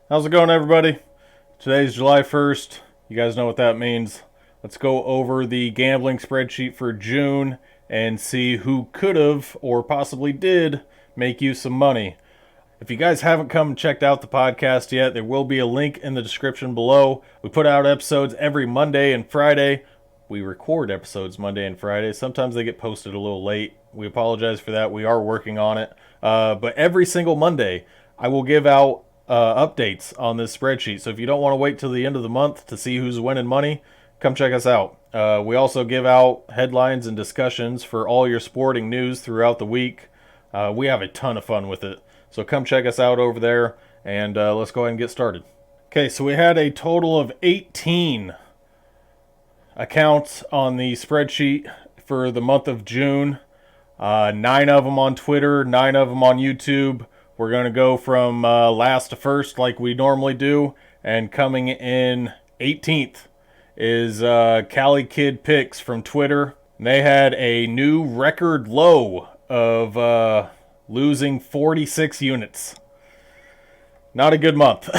How's it going, everybody? Today's July 1st. You guys know what that means. Let's go over the gambling spreadsheet for June and see who could have or possibly did make you some money. If you guys haven't come and checked out the podcast yet, there will be a link in the description below. We put out episodes every Monday and Friday. We record episodes Monday and Friday. Sometimes they get posted a little late. We apologize for that. We are working on it. But every single Monday, I will give out updates on this spreadsheet. So if you don't want to wait till the end of the month to see who's winning money, come check us out. We also give out headlines and discussions for all your sporting news throughout the week. We have a ton of fun with it. So come check us out over there, and let's go ahead and get started. Okay, so we had a total of 18 accounts on the spreadsheet for the month of June. 9 of them on Twitter, 9 of them on YouTube. We're going to go from last to first like we normally do. And coming in 18th is Cali Kid Picks from Twitter. They had a new record low of losing 46 units. Not a good month.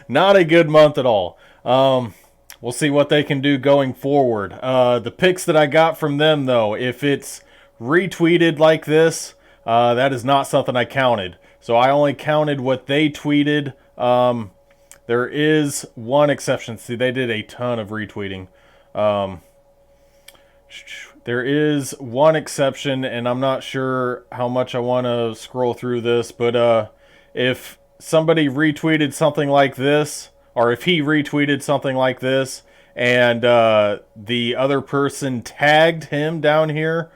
not a good month at all. We'll see what they can do going forward. The picks that I got from them, though, if it's retweeted like this, that is not something I counted. So I only counted what they tweeted. There is one exception. See, they did a ton of retweeting. There is one exception, and I'm not sure how much I want to scroll through this, but if somebody retweeted something like this, or if he retweeted something like this, and the other person tagged him down here,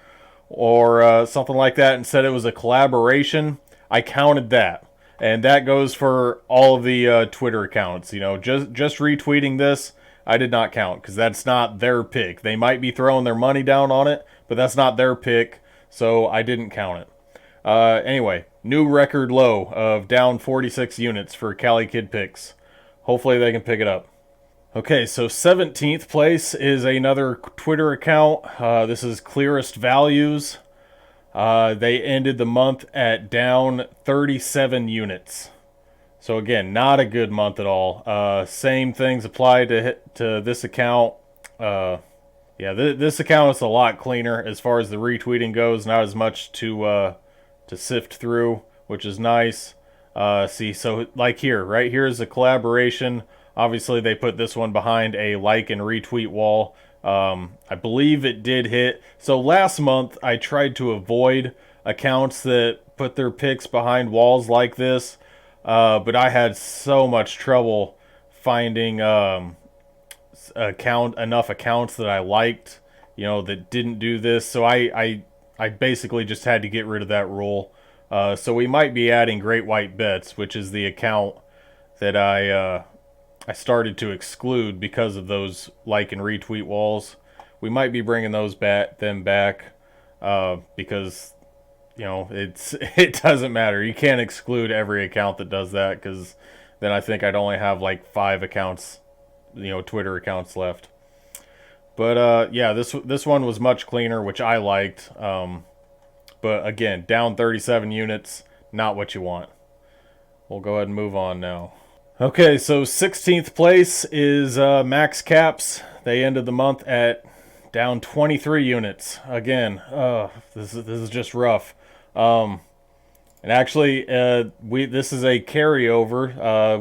or something like that, and said it was a collaboration, I counted that. And that goes for all of the Twitter accounts. You know, just retweeting this, I did not count because that's not their pick. They might be throwing their money down on it, but that's not their pick, so I didn't count it. Anyway, new record low of down 46 units for Cali Kid Picks. Hopefully they can pick it up. Okay, so 17th place is another Twitter account. This is Clearest Values. They ended the month at down 37 units. So again, not a good month at all. Same things apply to this account. This account is a lot cleaner as far as the retweeting goes. Not as much to sift through, which is nice. See, so like here, right here is a collaboration. Obviously, they put this one behind a like and retweet wall. I believe it did hit. So last month, I tried to avoid accounts that put their picks behind walls like this. But I had so much trouble finding enough accounts that I liked, that didn't do this. So I basically just had to get rid of that rule. So we might be adding Great White Bets, which is the account that I started to exclude because of those like and retweet walls. We might be bringing them back because it doesn't matter. You can't exclude every account that does that because then I think I'd only have like 5 accounts, Twitter accounts left. But this one was much cleaner, which I liked. But again, down 37 units, not what you want. We'll go ahead and move on now. Okay, so 16th place is Max Caps. They ended the month at down 23 units. Again, this is just rough. And actually, this is a carryover.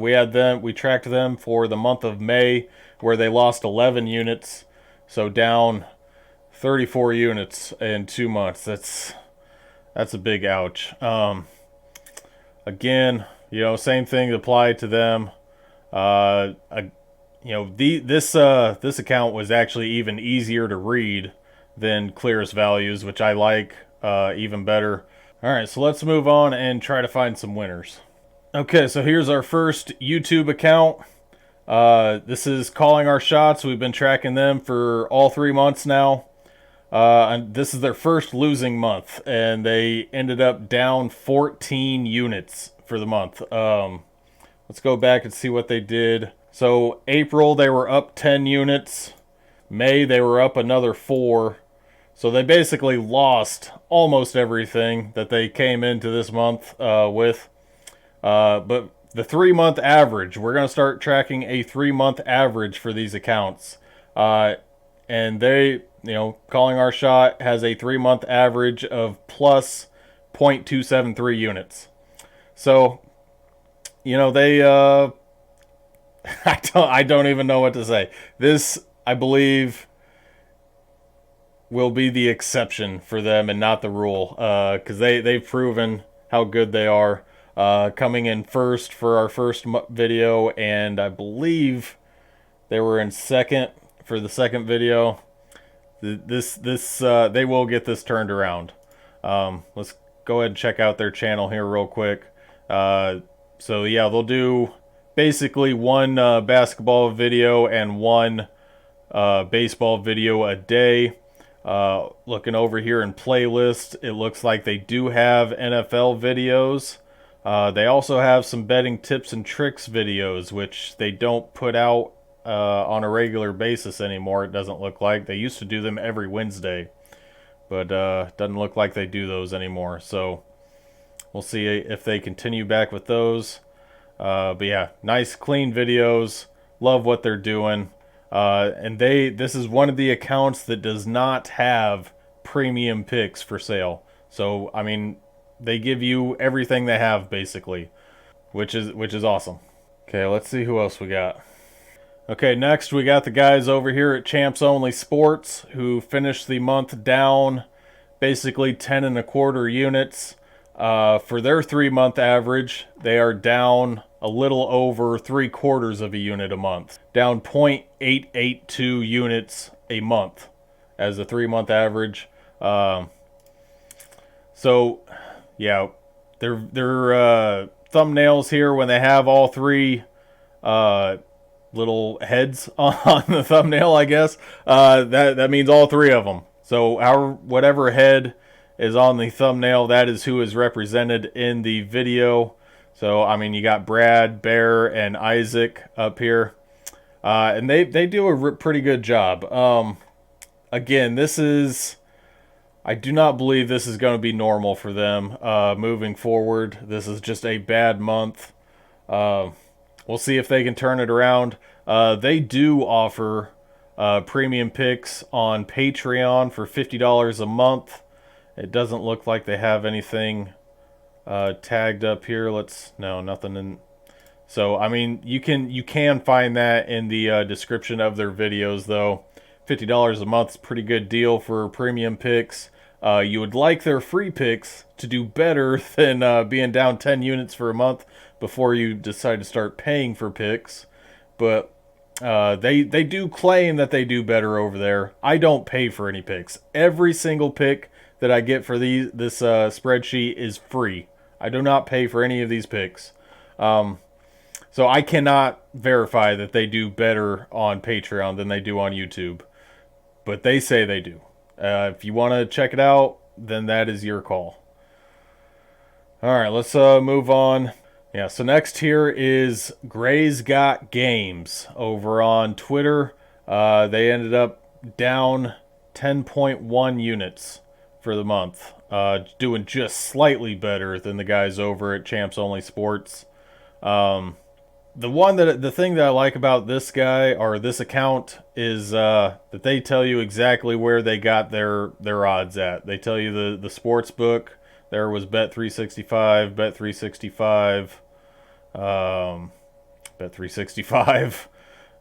We tracked them for the month of May, where they lost 11 units, so down 34 units in 2 months. That's a big ouch. Again, same thing applied to them. This account was actually even easier to read than Clearest Values, which I like even better. All right, so let's move on and try to find some winners. Okay, so here's our first YouTube account. This is Calling Our Shots. We've been tracking them for all 3 months now. And this is their first losing month, and they ended up down 14 units for the month. Let's go back and see what they did. So April, they were up 10 units. May, they were up another 4. So they basically lost almost everything that they came into this month with. But the 3-month average. We're going to start tracking a 3-month average for these accounts. And they, Calling Our Shot has a 3-month average of plus 0.273 units. So, they, I don't even know what to say. This, I believe, will be the exception for them and not the rule, because they've proven how good they are. Coming in first for our first video, and I believe they were in second for the second video. They will get this turned around. Let's go ahead and check out their channel here real quick. So yeah, they'll do basically one basketball video and one baseball video a day. Looking over here in playlist, it looks like they do have NFL videos. They also have some betting tips and tricks videos, which they don't put out on a regular basis anymore. It doesn't look like. They used to do them every Wednesday, but doesn't look like they do those anymore. So we'll see if they continue back with those. But yeah, nice clean videos. Love what they're doing. And this is one of the accounts that does not have premium picks for sale. So I mean, they give you everything they have basically, which is awesome. Okay, let's see who else we got. Okay, next we got the guys over here at Champs Only Sports who finished the month down basically 10.25 units. For their 3-month average, they are down a little over 3/4 of a unit a month, down 0.882 units a month as a 3-month average. So yeah, their thumbnails here, when they have all three little heads on the thumbnail, I guess that means all three of them. So whatever head is on the thumbnail, that is who is represented in the video. So I mean, you got Brad, Bear, and Isaac up here, and they do a pretty good job. Again, I do not believe this is going to be normal for them moving forward. This is just a bad month. We'll see if they can turn it around. They do offer premium picks on Patreon for $50 a month. It doesn't look like they have anything tagged up here. No, nothing in. So I mean, you can find that in the description of their videos, though. $50 a month is a pretty good deal for premium picks. You would like their free picks to do better than being down 10 units for a month before you decide to start paying for picks. But they do claim that they do better over there. I don't pay for any picks. Every single pick that I get for this spreadsheet is free. I do not pay for any of these picks. So I cannot verify that they do better on Patreon than they do on YouTube. But they say they do. If you want to check it out, then that is your call. All right, let's move on. Yeah, so next here is Gray's Got Games over on Twitter. They ended up down 10.1 units for the month, doing just slightly better than the guys over at Champs Only Sports. The thing that I like about this guy or this account is that they tell you exactly where they got their odds at. They tell you the sports book. There was Bet365, Bet365, Bet365.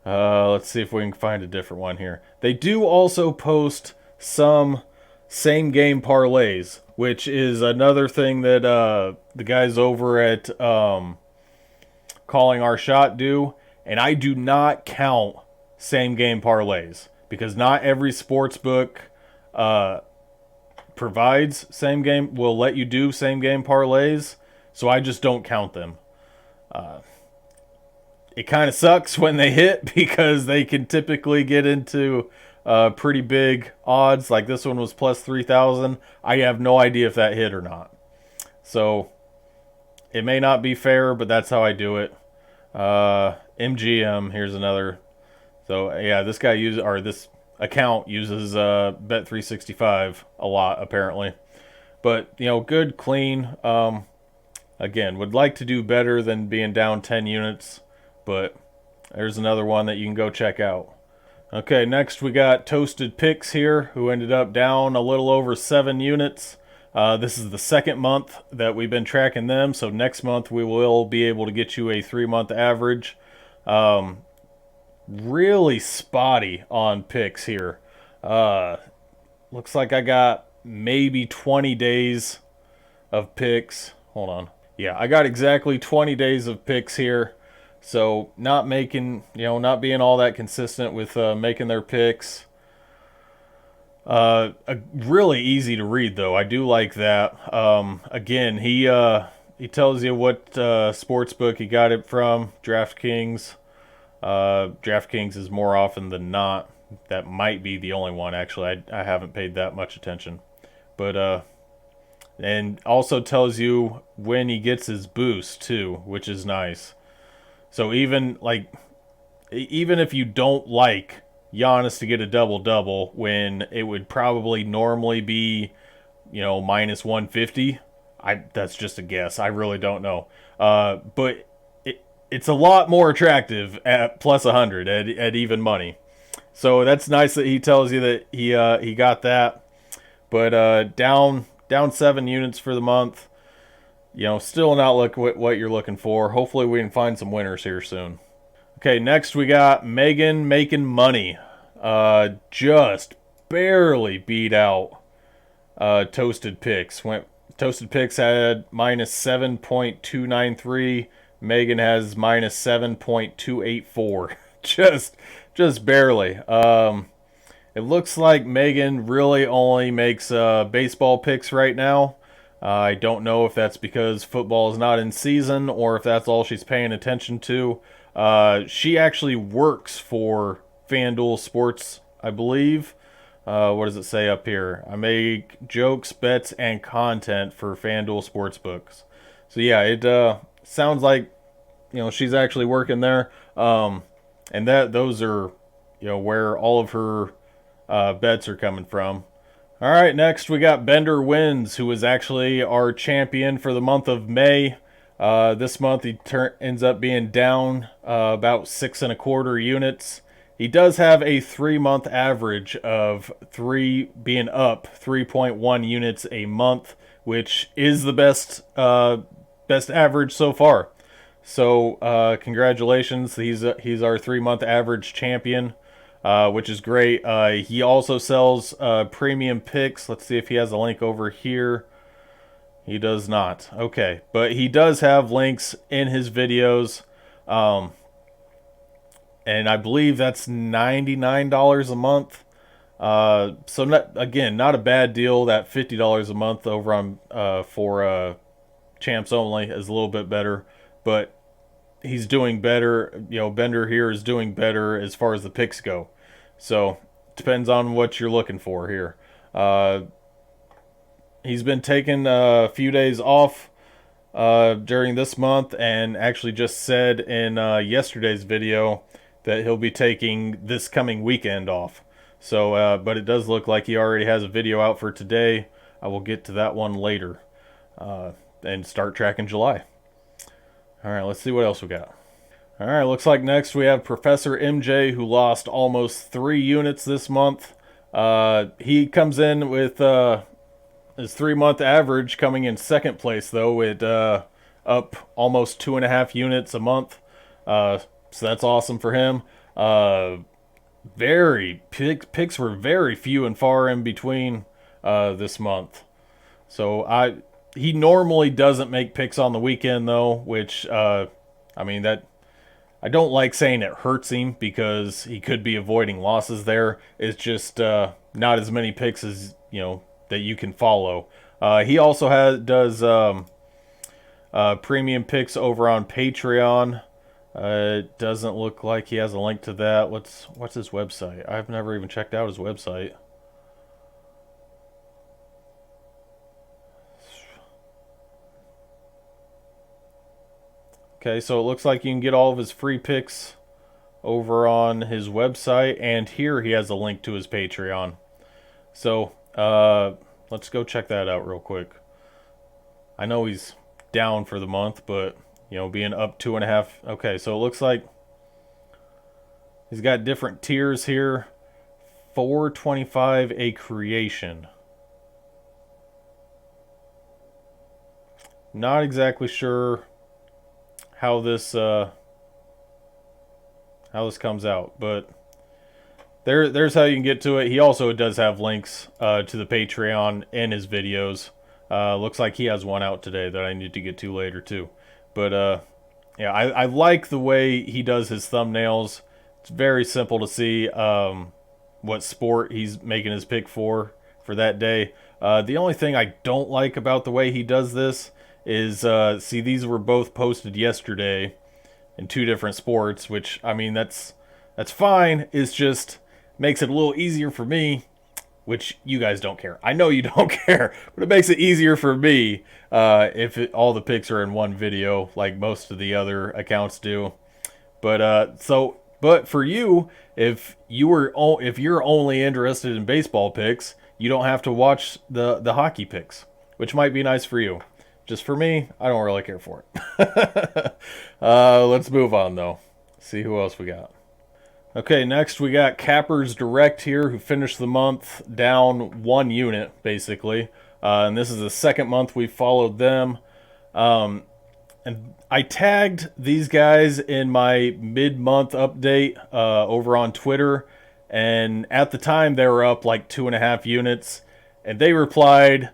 Let's see if we can find a different one here. They do also post some same game parlays, which is another thing that the guys over at Calling Our Shot do, and I do not count same game parlays because not every sports book provides will let you do same game parlays, so I just don't count them. It kind of sucks when they hit because they can typically get into pretty big odds. Like this one was plus 3,000. I have no idea if that hit or not. So it may not be fair, but that's how I do it. MGM, here's another. So yeah, this account uses Bet365 a lot apparently. But good, clean. Again, would like to do better than being down 10 units, but there's another one that you can go check out. Okay, next we got Toasted Picks here, who ended up down a little over 7 units. This is the second month that we've been tracking them, so next month we will be able to get you a 3-month average. Really spotty on picks here. Looks like I got maybe 20 days of picks. Hold on. Yeah, I got exactly 20 days of picks here. So not making, not being all that consistent with making their picks. Really easy to read though. I do like that. Again, he tells you what sports book he got it from. DraftKings. DraftKings is more often than not. That might be the only one actually. I haven't paid that much attention, but and also tells you when he gets his boost too, which is nice. So even if you don't like Giannis to get a double double when it would probably normally be, minus 150. That's just a guess. I really don't know. But it's a lot more attractive at plus 100 at even money. So that's nice that he tells you that he got that. But down 7 units for the month. Still not what you're looking for. Hopefully we can find some winners here soon. Okay, next we got Megan making money. Just barely beat out Toasted Picks. Toasted Picks had minus 7.293. Megan has minus 7.284. just barely. It looks like Megan really only makes baseball picks right now. I don't know if that's because football is not in season or if that's all she's paying attention to. She actually works for FanDuel Sports, I believe. What does it say up here? I make jokes, bets, and content for FanDuel Sportsbooks. So yeah, it sounds like she's actually working there. And those are where all of her bets are coming from. All right, next we got Bender Wins, who is actually our champion for the month of May. This month he ends up being down about 6 1/4 units. He does have a 3-month average of being up 3.1 units a month, which is the best average so far. So congratulations, he's our 3-month average champion. Which is great. He also sells premium picks. Let's see if he has a link over here. He does not. Okay, but he does have links in his videos. And I believe that's $99 a month. So not a bad deal. That $50 a month over on for Champs Only is a little bit better, but he's doing better. Bender here is doing better as far as the picks go. So depends on what you're looking for here. He's been taking a few days off during this month, and actually just said in yesterday's video that he'll be taking this coming weekend off. So, but it does look like he already has a video out for today. I will get to that one later and start tracking July. All right, let's see what else we got. All right, looks like next we have Professor MJ, who lost almost 3 units this month. He comes in with his 3-month average coming in second place, though, at up almost 2.5 units a month. So that's awesome for him. Picks were very few and far in between this month. So he normally doesn't make picks on the weekend, though, which I don't like saying it hurts him because he could be avoiding losses there. It's just not as many picks as that you can follow. He also does premium picks over on Patreon. It doesn't look like he has a link to that. What's his website? I've never even checked out his website. Okay, so it looks like you can get all of his free picks over on his website, and here he has a link to his Patreon. So let's go check that out real quick. I know he's down for the month, but, you know, being up 2.5. Okay, so it looks like he's got different tiers here. 425 a creation. Not exactly sure how this comes out, but there's how you can get to it. He also does have links to the Patreon in his videos. Looks like he has one out today that I need to get to later too. But yeah, I like the way he does his thumbnails. It's very simple to see what sport he's making his pick for that day. The only thing I don't like about the way he does this is, see, these were both posted yesterday in 2 different sports, which, I mean, that's fine. It's just makes it a little easier for me, which you guys don't care. I know you don't care, but it makes it easier for me if all the picks are in one video, like most of the other accounts do. But but for you, if you're only interested in baseball picks, you don't have to watch the hockey picks, which might be nice for you. Just for me, I don't really care for it. Let's move on though. See who else we got. Okay, next we got Cappers Direct here, who finished the month down 1 unit, basically. And this is the second month we followed them. And I tagged these guys in my mid-month update over on Twitter. And at the time, they were up like 2.5 units. And they replied,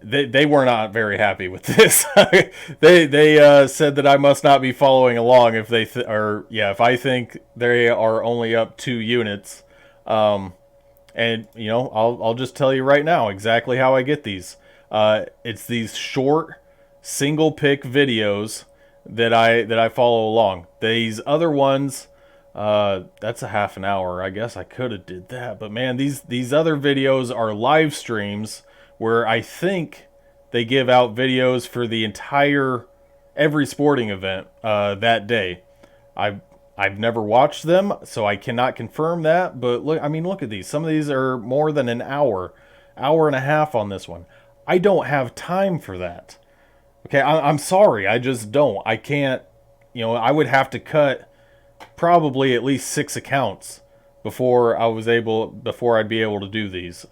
they were not very happy with this. They said that I must not be following along if they if I think they are only up 2 units. And you know, I'll just tell you right now exactly how I get these. It's these short single pick videos that I follow along. These other ones, that's a half an hour. I guess I could have did that, but man, these other videos are live streams where I think they give out videos for the every sporting event that day. I've never watched them, so I cannot confirm that. But look, I mean, look at these. Some of these are more than an hour and a half on this one. I don't have time for that. Okay, I'm sorry, I just don't. I can't. You know, I would have to cut probably at least 6 accounts before I'd be able to do these.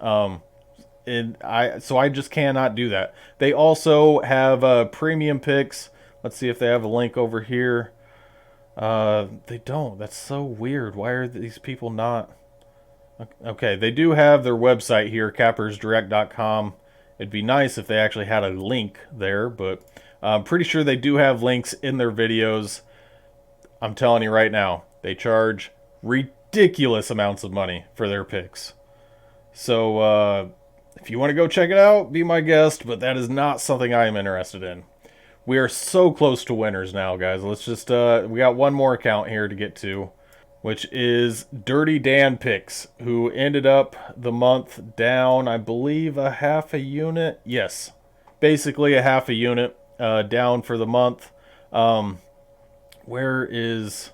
So I just cannot do that. They also have premium picks. Let's see if they have a link over here. They don't. That's so weird. Why are these people not? Okay, they do have their website here, cappersdirect.com. It'd be nice if they actually had a link there, but I'm pretty sure they do have links in their videos. I'm telling you right now, they charge ridiculous amounts of money for their picks. So, if you want to go check it out, be my guest, but that is not something I am interested in. We are so close to winners now, guys. Let's just, we got one more account here to get to, which is Dirty Dan Picks, who ended up the month down, I believe, a half a unit. Yes, basically a half a unit down for the month. Where is...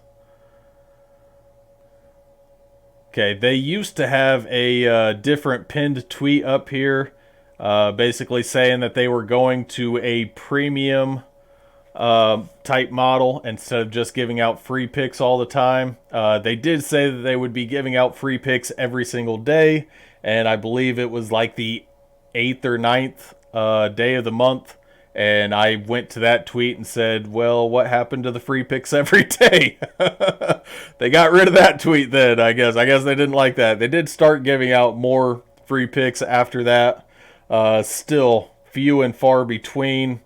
Okay, they used to have a different pinned tweet up here, basically saying that they were going to a premium type model instead of just giving out free picks all the time. They did say that they would be giving out free picks every single day, and I believe it was like the 8th or 9th day of the month. And I went to that tweet and said, well, what happened to the free picks every day? They got rid of that tweet then, I guess. I guess they didn't like that. They did start giving out more free picks after that. Still few and far between.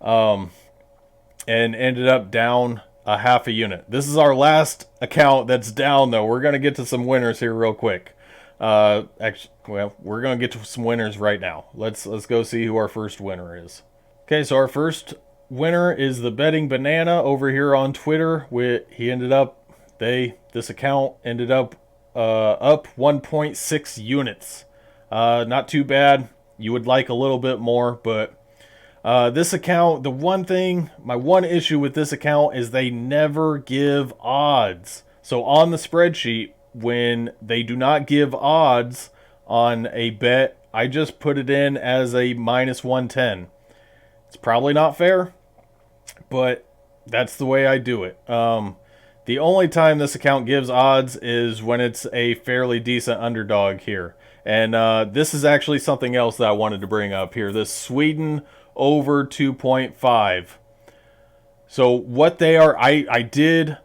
And ended up down a half a unit. This is our last account that's down, though. We're going to get to some winners here real quick. Actually, well, we're going to get to some winners right now. Let's go see who our first winner is. Okay, so our first winner is the Betting Banana over here on Twitter. This account ended up up 1.6 units. Not too bad. You would like a little bit more, but this account, my one issue with this account is they never give odds. So on the spreadsheet, when they do not give odds on a bet, I just put it in as a minus 110. It's probably not fair, but that's the way I do it. The only time this account gives odds is when it's a fairly decent underdog here. And this is actually something else that I wanted to bring up here. This Sweden over 2.5. So what they are, I did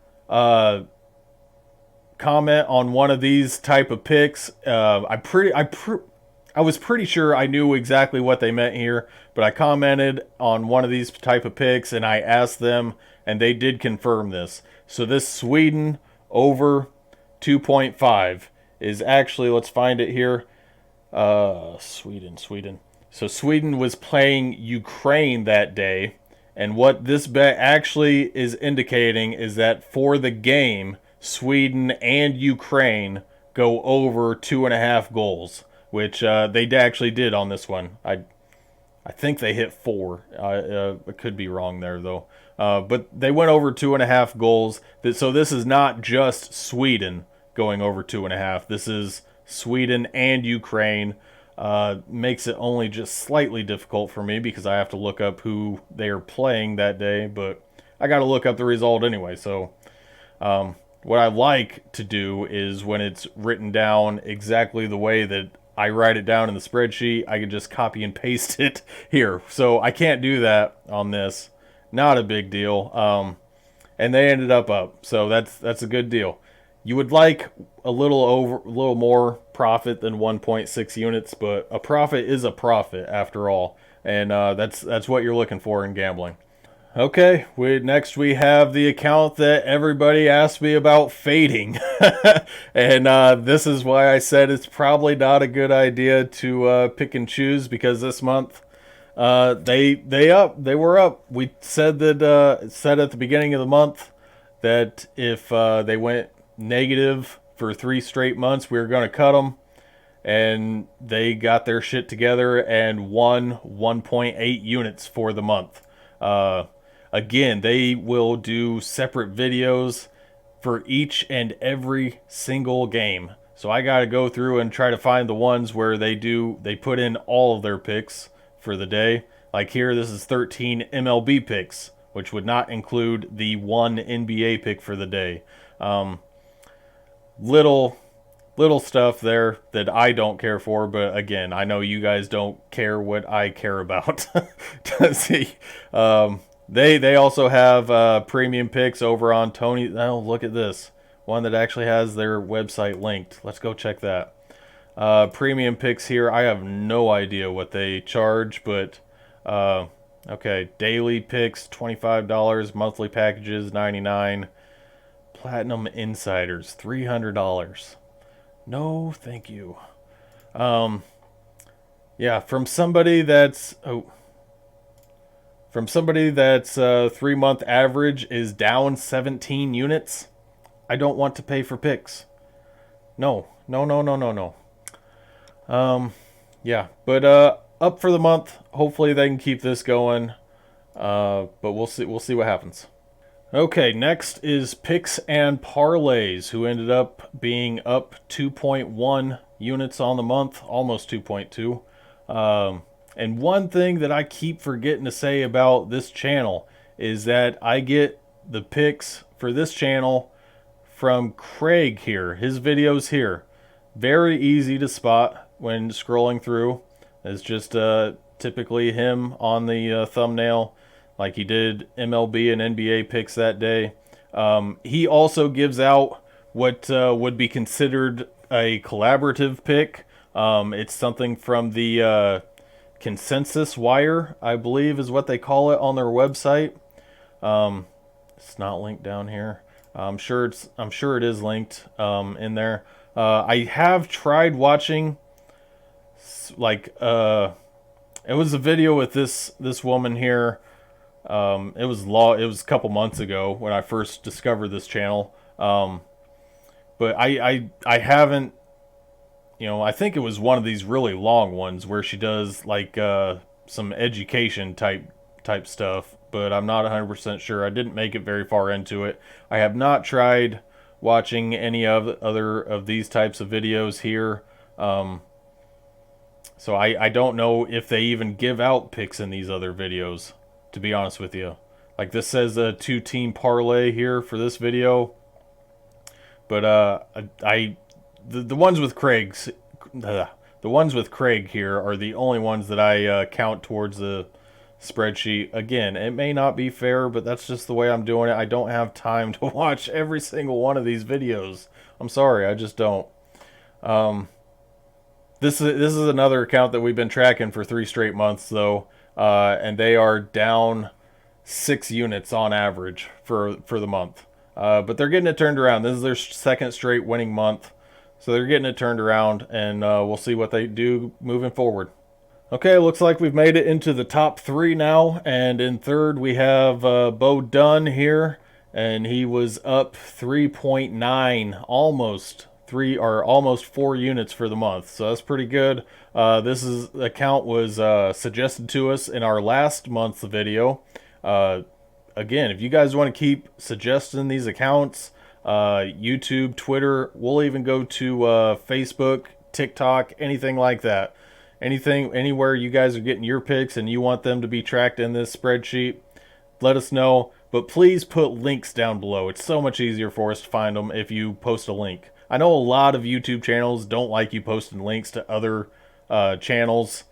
comment on one of these type of picks. I was pretty sure I knew exactly what they meant here, but I commented on one of these type of picks and I asked them, and they did confirm this. So this Sweden over 2.5 is actually, let's find it here. Sweden. So Sweden was playing Ukraine that day, and what this bet actually is indicating is that for the game, Sweden and Ukraine go over 2.5 goals, which they actually did on this one. I think they hit 4. I could be wrong there though. But they went over 2.5 goals. So this is not just Sweden going over 2.5. This is Sweden and Ukraine. Makes it only just slightly difficult for me because I have to look up who they are playing that day. But I got to look up the result anyway. So what I like to do is when it's written down exactly the way that I write it down in the spreadsheet, I can just copy and paste it here. So I can't do that on this. Not a big deal. And they ended up. So that's a good deal. You would like a little more profit than 1.6 units, but a profit is a profit after all. And that's what you're looking for in gambling. Okay, next we have the account that everybody asked me about fading. And this is why I said it's probably not a good idea to pick and choose, because this month they were up. We said that said at the beginning of the month that if they went negative for 3 straight months, we were going to cut them. And they got their shit together and won 1.8 units for the month. Again, they will do separate videos for each and every single game. So I got to go through and try to find the ones where they put in all of their picks for the day. Like here, this is 13 MLB picks, which would not include the 1 NBA pick for the day. Little stuff there that I don't care for, but again, I know you guys don't care what I care about. See, they also have premium picks over on Tony. Oh, look at this one that actually has their website linked. Let's go check that. Premium picks here. I have no idea what they charge, but okay, daily picks $25, monthly packages $99, platinum insiders $300. No, thank you. Yeah, from somebody that's 3-month average is down 17 units. I don't want to pay for picks. No. Yeah, but up for the month. Hopefully they can keep this going. But we'll see what happens. Okay, next is picks and parlays, who ended up being up 2.1 units on the month, almost 2.2. And one thing that I keep forgetting to say about this channel is that I get the picks for this channel from Craig here. His videos here. Very easy to spot when scrolling through. It's just typically him on the thumbnail, like he did MLB and NBA picks that day. He also gives out what would be considered a collaborative pick. It's something from the Consensus Wire, I believe is what they call it on their website. It's not linked down here. I'm sure it is linked in there. I have tried watching it was a video with this woman here. It was a couple months ago when I first discovered this channel. But I haven't, I think it was one of these really long ones where she does like some education type stuff, but I'm not 100% sure. I didn't make it very far into it. I have not tried watching any other of these types of videos here. So I don't know if they even give out picks in these other videos. to be honest with you. Like, this says a 2-team parlay here for this video, but the ones with the ones with Craig here are the only ones that I count towards the spreadsheet. Again, it may not be fair, but that's just the way I'm doing it. I don't have time to watch every single one of these videos. I'm sorry, I just don't. This is another account that we've been tracking for 3 straight months, though, and they are down 6 units on average for the month. But they're getting it turned around. This is their second straight winning month, so they're getting it turned around, and we'll see what they do moving forward. Okay, looks like we've made it into the top 3 now, and in third we have Bo Dunn here, and he was up 3.9, almost 4 units for the month, so that's pretty good. This account was suggested to us in our last month's video. Again, if you guys want to keep suggesting these accounts, YouTube, Twitter, we'll even go to Facebook, TikTok, anything like that. Anywhere you guys are getting your picks and you want them to be tracked in this spreadsheet, let us know. But please put links down below. It's so much easier for us to find them if you post a link. I know a lot of YouTube channels don't like you posting links to other channels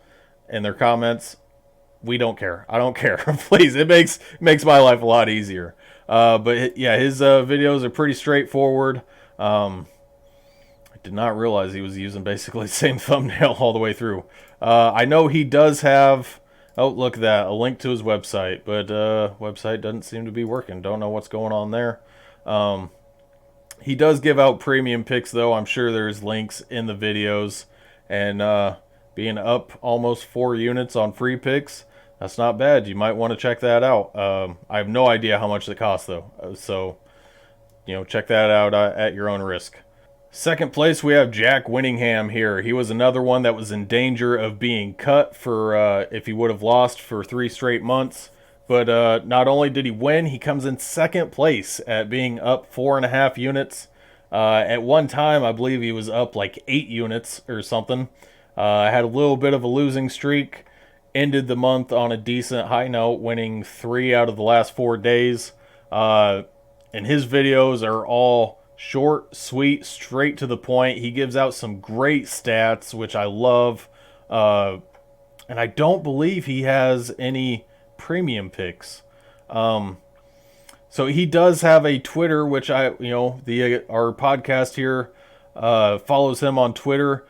in their comments. We don't care. I don't care. Please, it makes my life a lot easier. But yeah, his videos are pretty straightforward. I did not realize he was using basically the same thumbnail all the way through. I know he does have, oh, look at that, a link to his website, but website doesn't seem to be working. Don't know what's going on there. He does give out premium picks, though. I'm sure there's links in the videos. And being up almost 4 units on free picks, that's not bad. You might want to check that out. I have no idea how much it costs, though. So, check that out at your own risk. Second place, we have Jack Winningham here. He was another one that was in danger of being cut for if he would have lost for 3 straight months. But not only did he win, he comes in second place at being up 4.5 units. At one time, I believe he was up like 8 units or something. Had a little bit of a losing streak. Ended the month on a decent high note, winning 3 out of the last 4 days. And his videos are all short, sweet, straight to the point. He gives out some great stats, which I love. And I don't believe he has any premium picks. So he does have a Twitter, which our podcast here follows him on Twitter.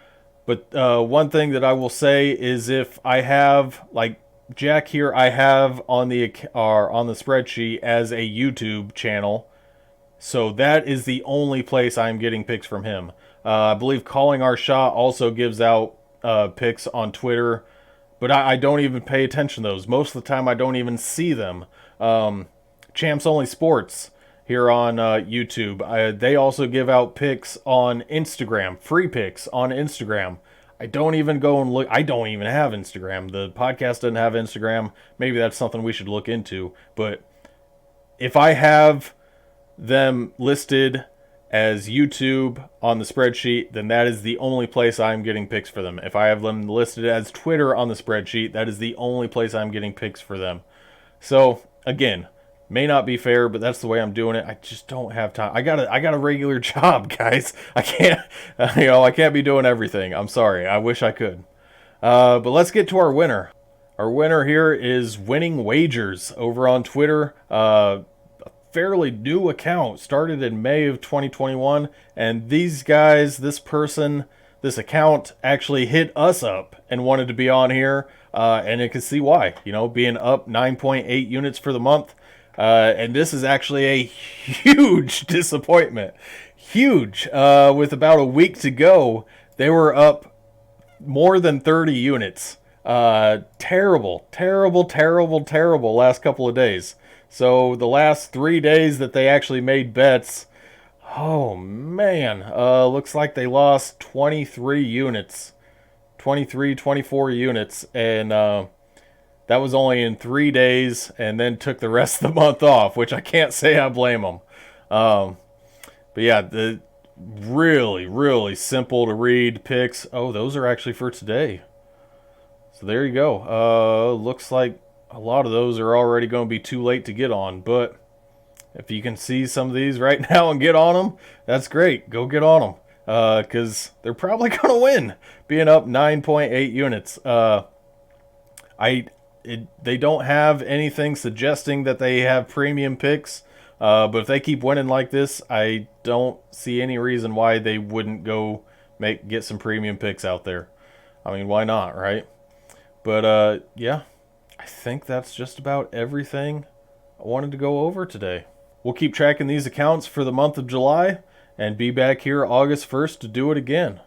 But one thing that I will say is, if I have, like Jack here, I have on the spreadsheet as a YouTube channel. So that is the only place I'm getting picks from him. I believe Calling Our Shot also gives out picks on Twitter, but I don't even pay attention to those. Most of the time I don't even see them. Champs Only Sports here on YouTube, they also give out picks on Instagram, free picks on Instagram. I don't even go and look. I don't even have Instagram. The podcast doesn't have Instagram. Maybe that's something we should look into. But if I have them listed as YouTube on the spreadsheet, then that is the only place I'm getting picks for them. If I have them listed as Twitter on the spreadsheet, that is the only place I'm getting picks for them. So again, may not be fair, but that's the way I'm doing it. I just don't have time. I got a regular job, guys. I can't I can't be doing everything. I'm sorry. I wish I could. But let's get to our winner. Our winner here is Winning Wagers over on Twitter. Fairly new account, started in May of 2021, and this account actually hit us up and wanted to be on here, and you can see why, being up 9.8 units for the month, and this is actually a huge disappointment. Huge. With about a week to go, they were up more than 30 units. Terrible last couple of days. So the last 3 days that they actually made bets, oh man, looks like they lost 23 units, 24 units, and that was only in 3 days, and then took the rest of the month off, which I can't say I blame them. But yeah, the really simple to read picks. Oh, those are actually for today. So there you go. Looks like, a lot of those are already going to be too late to get on. But if you can see some of these right now and get on them, that's great. Go get on them. Because they're probably going to win, being up 9.8 units. They don't have anything suggesting that they have premium picks, but if they keep winning like this, I don't see any reason why they wouldn't go get some premium picks out there. I mean, why not, right? But yeah, I think that's just about everything I wanted to go over today. We'll keep tracking these accounts for the month of July and be back here August 1st to do it again.